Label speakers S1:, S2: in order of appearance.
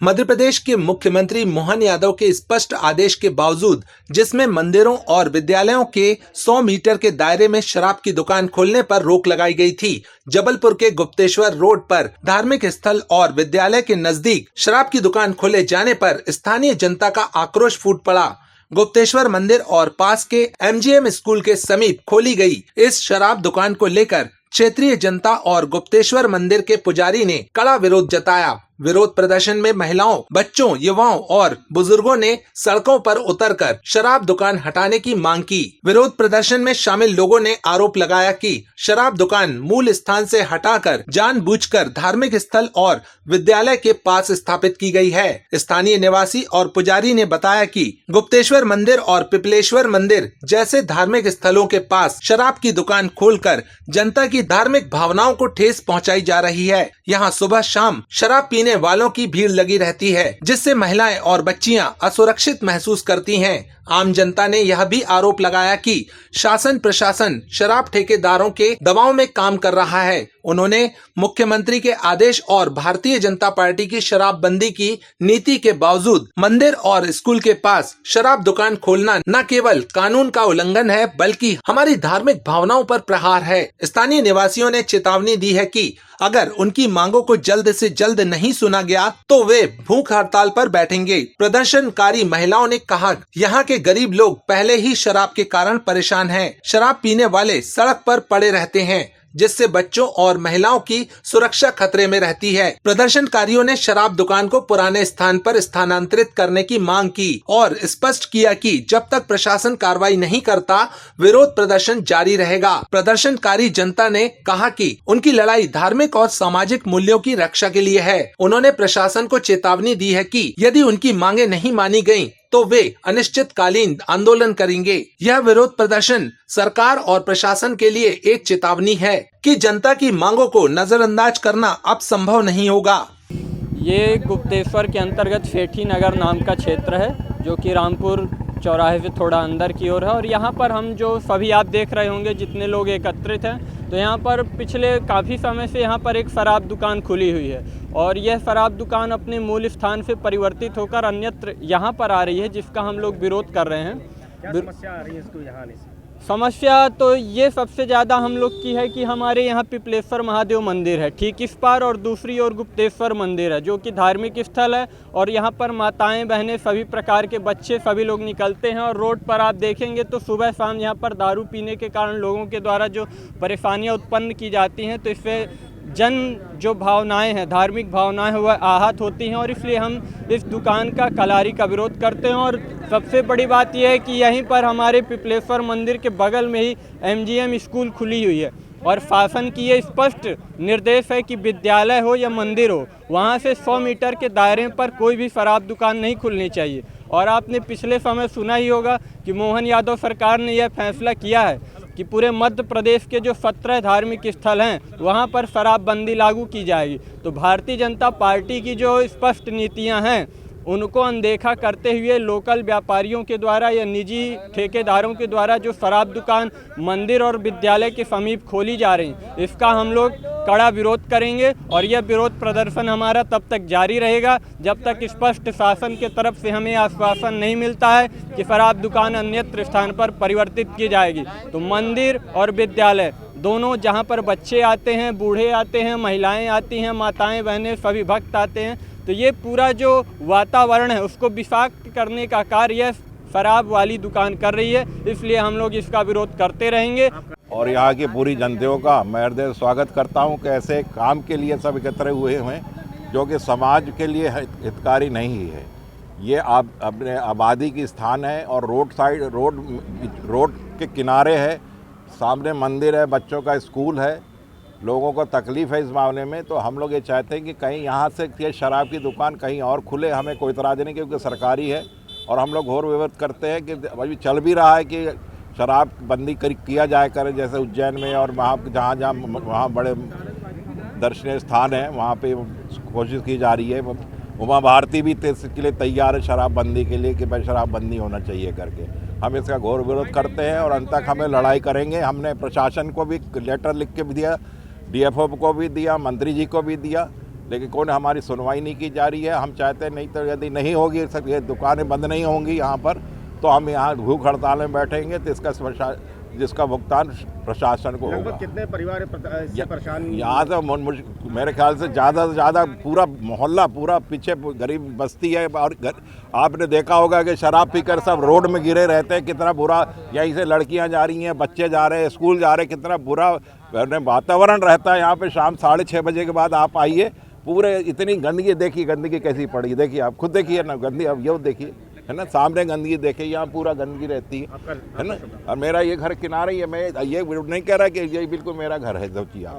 S1: मध्य प्रदेश के मुख्यमंत्री मोहन यादव के स्पष्ट आदेश के बावजूद, जिसमें मंदिरों और विद्यालयों के 100 मीटर के दायरे में शराब की दुकान खोलने पर रोक लगाई गई थी, जबलपुर के गुप्तेश्वर रोड पर धार्मिक स्थल और विद्यालय के नजदीक शराब की दुकान खोले जाने पर स्थानीय जनता का आक्रोश फूट पड़ा। गुप्तेश्वर मंदिर और पास के MGM स्कूल के समीप खोली गई इस शराब दुकान को लेकर क्षेत्रीय जनता और गुप्तेश्वर मंदिर के पुजारी ने कड़ा विरोध जताया। विरोध प्रदर्शन में महिलाओं, बच्चों, युवाओं और बुजुर्गों ने सड़कों पर उतरकर शराब दुकान हटाने की मांग की। विरोध प्रदर्शन में शामिल लोगों ने आरोप लगाया कि शराब दुकान मूल स्थान से हटाकर जानबूझकर धार्मिक स्थल और विद्यालय के पास स्थापित की गई है। स्थानीय निवासी और पुजारी ने बताया कि गुप्तेश्वर मंदिर और पिपलेश्वर मंदिर जैसे धार्मिक स्थलों के पास शराब की दुकान खोलकर जनता की धार्मिक भावनाओं को ठेस पहुंचाई जा रही है। यहाँ सुबह शाम शराब पीने वालों की भीड़ लगी रहती है, जिससे महिलाएं और बच्चियां असुरक्षित महसूस करती हैं। आम जनता ने यह भी आरोप लगाया कि शासन प्रशासन शराब ठेकेदारों के दबाव में काम कर रहा है। उन्होंने मुख्यमंत्री के आदेश और भारतीय जनता पार्टी की शराबबंदी की नीति के बावजूद मंदिर और स्कूल के पास शराब दुकान खोलना न केवल कानून का उल्लंघन है, बल्कि हमारी धार्मिक भावनाओं पर प्रहार है। स्थानीय निवासियों ने चेतावनी दी है कि अगर उनकी मांगों को जल्द से जल्द नहीं सुना गया तो वे भूख हड़ताल पर बैठेंगे। प्रदर्शनकारी महिलाओं ने कहा, यहाँ के गरीब लोग पहले ही शराब के कारण परेशान हैं। शराब पीने वाले सड़क पर पड़े रहते हैं, जिससे बच्चों और महिलाओं की सुरक्षा खतरे में रहती है। प्रदर्शनकारियों ने शराब दुकान को पुराने स्थान पर स्थानांतरित करने की मांग की और स्पष्ट किया कि जब तक प्रशासन कार्रवाई नहीं करता, विरोध प्रदर्शन जारी रहेगा। प्रदर्शनकारी जनता ने कहा कि उनकी लड़ाई धार्मिक और सामाजिक मूल्यों की रक्षा के लिए है। उन्होंने प्रशासन को चेतावनी दी है कि यदि उनकी मांगे नहीं मानी गयी तो वे अनिश्चितकालीन आंदोलन करेंगे। यह विरोध प्रदर्शन सरकार और प्रशासन के लिए एक चेतावनी है कि जनता की मांगों को नजरअंदाज करना अब संभव नहीं होगा।
S2: ये गुप्तेश्वर के अंतर्गत सेठी नगर नाम का क्षेत्र है, जो कि रामपुर चौराहे से थोड़ा अंदर की ओर है। और यहाँ पर हम जो सभी आप देख रहे होंगे जितने लोग एकत्रित हैं, तो यहाँ पर पिछले काफ़ी समय से यहाँ पर एक शराब दुकान खुली हुई है और यह शराब दुकान अपने मूल स्थान से परिवर्तित होकर अन्यत्र यहाँ पर आ रही है, जिसका हम लोग विरोध कर रहे हैं।
S3: क्या समस्या आ रही है इसको यहाँ आने से?
S2: समस्या तो ये सबसे ज़्यादा हम लोग की है कि हमारे यहाँ पिपलेश्वर महादेव मंदिर है ठीक इस पार, और दूसरी ओर गुप्तेश्वर मंदिर है, जो कि धार्मिक स्थल है। और यहाँ पर माताएं, बहनें, सभी प्रकार के बच्चे, सभी लोग निकलते हैं। और रोड पर आप देखेंगे तो सुबह शाम यहाँ पर दारू पीने के कारण लोगों के द्वारा जो परेशानियाँ उत्पन्न की जाती हैं, तो इससे जन जो भावनाएं हैं, धार्मिक भावनाएं, वह आहत होती हैं। और इसलिए हम इस दुकान का कलारी का विरोध करते हैं। और सबसे बड़ी बात यह है कि यहीं पर हमारे पिपलेश्वर मंदिर के बगल में ही MGM स्कूल खुली हुई है और शासन की ये स्पष्ट निर्देश है कि विद्यालय हो या मंदिर हो, वहाँ से 100 मीटर के दायरे पर कोई भी शराब दुकान नहीं खुलनी चाहिए। और आपने पिछले समय सुना ही होगा कि मोहन यादव सरकार ने यह फैसला किया है कि पूरे मध्य प्रदेश के जो 17 धार्मिक स्थल हैं, वहाँ पर शराबबंदी लागू की जाएगी। तो भारतीय जनता पार्टी की जो स्पष्ट नीतियाँ हैं, उनको अनदेखा करते हुए लोकल व्यापारियों के द्वारा या निजी ठेकेदारों के द्वारा जो शराब दुकान मंदिर और विद्यालय के समीप खोली जा रही, इसका हम लोग कड़ा विरोध करेंगे। और यह विरोध प्रदर्शन हमारा तब तक जारी रहेगा जब तक स्पष्ट शासन के तरफ से हमें आश्वासन नहीं मिलता है कि शराब दुकान अन्यत्र स्थान पर परिवर्तित की जाएगी। तो मंदिर और विद्यालय दोनों, जहाँ पर बच्चे आते हैं, बूढ़े आते हैं, महिलाएं आती हैं, माताएं, बहनें, सभी भक्त आते हैं, तो ये पूरा जो वातावरण है उसको विषाक्त करने का कार्य यह शराब वाली दुकान कर रही है। इसलिए हम लोग इसका विरोध करते रहेंगे।
S4: और यहाँ की पूरी जनताओं का मैं हृदय स्वागत करता हूँ कि ऐसे काम के लिए सब एकत्र हुए हैं जो कि समाज के लिए हितकारी नहीं है। ये आप अपने आबादी की स्थान है और रोड के किनारे है, सामने मंदिर है, बच्चों का स्कूल है, लोगों को तकलीफ़ है इस मामले में। तो हम लोग ये चाहते हैं कि कहीं यहाँ से ये शराब की दुकान कहीं और खुले, हमें कोई इतराज़ नहीं, क्योंकि सरकारी है। और हम लोग घोर विरोध करते हैं कि अभी चल भी रहा है कि शराब बंदी किया जाए करे, जैसे उज्जैन में और वहाँ जहाँ वहाँ बड़े दर्शनीय स्थान हैं, वहाँ पे कोशिश की जा रही है। उमा भारती भी इसके लिए तैयार है शराबबंदी के लिए कि भाई शराबबंदी होना चाहिए करके। हम इसका घोर विरोध करते हैं और अंत तक हमें लड़ाई करेंगे। हमने प्रशासन को भी लेटर लिख के भी दिया, DFO को भी दिया, मंत्री जी को भी दिया लेकिन कौन हमारी सुनवाई नहीं की जा रही है। हम चाहते हैं नहीं तो यदि नहीं होगी सब ये दुकानें बंद नहीं होंगी यहाँ पर, तो हम यहाँ भूख हड़ताल में बैठेंगे, तो इसका जिसका भुगतान प्रशासन को होगा।
S3: लगभग कितने परिवार इससे परेशान?
S4: यहाँ से मेरे ख्याल से ज़्यादा से ज़्यादा पूरा मोहल्ला, पूरा पीछे गरीब बस्ती है। और आपने देखा होगा कि शराब पीकर सब रोड में गिरे रहते हैं, कितना बुरा। यहीं से लड़कियाँ जा रही हैं, बच्चे जा रहे हैं, स्कूल जा रहे हैं, कितना बुरा वातावरण रहता है यहाँ पे। शाम 6:30 बजे के बाद आप आइए, पूरे इतनी गंदगी, देखिए गंदगी कैसी पड़ी, देखिए आप खुद देखिए ना गंदगी। अब ये देखिए है ना, सामने गंदगी देखिए, यहाँ पूरा गंदगी रहती है ना। और मेरा ये घर किनारे ही है, मैं ये नहीं कह रहा कि ये बिल्कुल मेरा घर है, सोचिए आप।